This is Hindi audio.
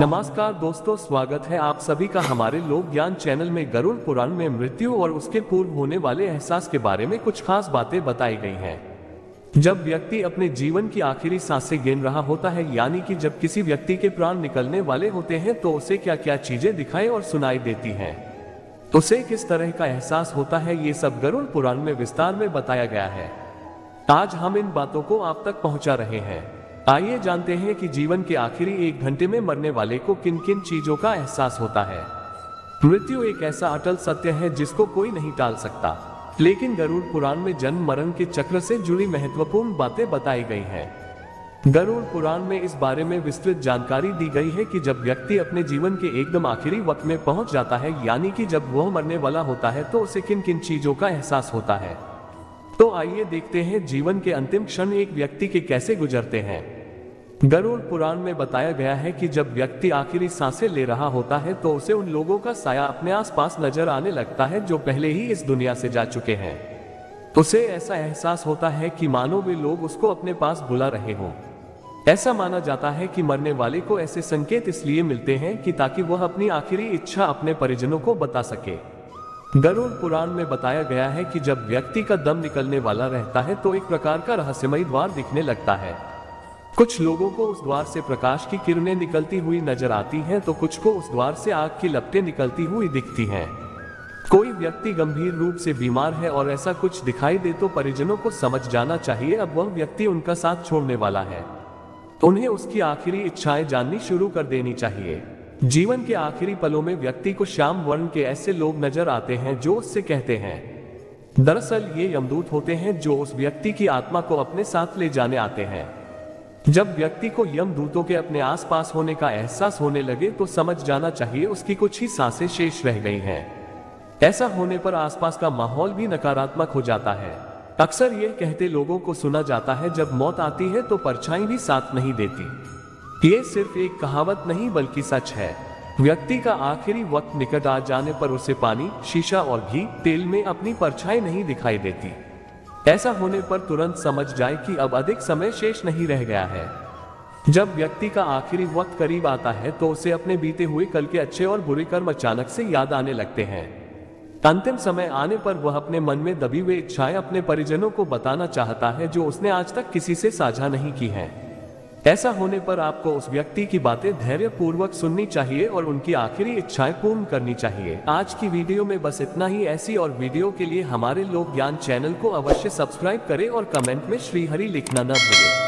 नमस्कार दोस्तों, स्वागत है आप सभी का हमारे लोक ज्ञान चैनल में। गरुड़ पुराण में मृत्यु और उसके पूर्व होने वाले एहसास के बारे में कुछ खास बातें बताई गई हैं। जब व्यक्ति अपने जीवन की आखिरी सांसें गिन रहा होता है, यानी कि जब किसी व्यक्ति के प्राण निकलने वाले होते हैं, तो उसे क्या क्या चीजें दिखाई और सुनाई देती हैं, उसे किस तरह का एहसास होता है, ये सब गरुड़ पुराण में विस्तार में बताया गया है। आज हम इन बातों को आप तक पहुंचा रहे हैं। आइए जानते हैं कि जीवन के आखिरी 1 घंटे में मरने वाले को किन किन चीजों का एहसास होता है। मृत्यु एक ऐसा अटल सत्य है जिसको कोई नहीं टाल सकता, लेकिन गरुड़ पुराण में जन्म मरण के चक्र से जुड़ी महत्वपूर्ण बातें बताई गई हैं। गरुड़ पुराण में इस बारे में विस्तृत जानकारी दी गई है कि जब व्यक्ति अपने जीवन के एकदम आखिरी वक्त में पहुंच जाता है, यानी कि जब वह मरने वाला होता है, तो उसे किन किन चीजों का एहसास होता है। तो आइए देखते हैं जीवन के अंतिम क्षण एक व्यक्ति के कैसे गुजरते हैं। गरुड़ पुराण में बताया गया है कि जब व्यक्ति आखिरी सांसें ले रहा होता है, तो उसे उन लोगों का साया अपने आसपास नजर आने लगता है जो पहले ही इस दुनिया से जा चुके हैं। उसे ऐसा एहसास होता है कि मानो वे लोग उसको अपने पास बुला रहे हों। ऐसा माना जाता है कि मरने वाले को ऐसे संकेत इसलिए मिलते हैं कि ताकि वह अपनी आखिरी इच्छा अपने परिजनों को बता सके। गरुड़ पुराण में बताया गया है कि जब व्यक्ति का दम निकलने वाला रहता है, तो एक प्रकार का रहस्यमयी द्वार दिखने लगता है। कुछ लोगों को उस द्वार से प्रकाश की किरणें निकलती हुई नजर आती हैं, तो कुछ को उस द्वार से आग की लपटें निकलती हुई दिखती हैं। कोई व्यक्ति गंभीर रूप से बीमार है और ऐसा कुछ दिखाई दे, तो परिजनों को समझ जाना चाहिए अब वह व्यक्ति उनका साथ छोड़ने वाला है। उन्हें उसकी आखिरी इच्छाएं जाननी शुरू कर देनी चाहिए। जीवन के आखिरी पलों में व्यक्ति को श्याम वर्ण के ऐसे लोग नजर आते हैं जो उससे कहते हैं। दरअसल ये यमदूत होते हैं जो उस व्यक्ति की आत्मा को अपने साथ ले जाने आते हैं। जब व्यक्ति को यमदूतों के अपने आसपास होने का एहसास होने लगे, तो समझ जाना चाहिए उसकी कुछ ही सांसें शेष रह गई हैं। ऐसा होने पर आसपास का माहौल भी नकारात्मक हो जाता है। अक्सर ये कहते लोगों को सुना जाता है, जब मौत आती है तो परछाई भी साथ नहीं देती। ये सिर्फ एक कहावत नहीं बल्कि सच है। व्यक्ति का आखिरी वक्त निकट आ जाने पर उसे पानी, शीशा और घी तेल में अपनी परछाई नहीं दिखाई देती। ऐसा होने पर तुरंत समझ जाए कि अब अधिक समय शेष नहीं रह गया है। जब व्यक्ति का आखिरी वक्त करीब आता है, तो उसे अपने बीते हुए कल के अच्छे और बुरे कर्म अचानक से याद आने लगते हैं। अंतिम समय आने पर वह अपने मन में दबी हुई इच्छाएं अपने परिजनों को बताना चाहता है, जो उसने आज तक किसी से साझा नहीं की हैं। ऐसा होने पर आपको उस व्यक्ति की बातें धैर्य पूर्वक सुननी चाहिए और उनकी आखिरी इच्छाएं पूर्ण करनी चाहिए। आज की वीडियो में बस इतना ही। ऐसी और वीडियो के लिए हमारे लोक ज्ञान चैनल को अवश्य सब्सक्राइब करें और कमेंट में श्री हरि लिखना न भूलें।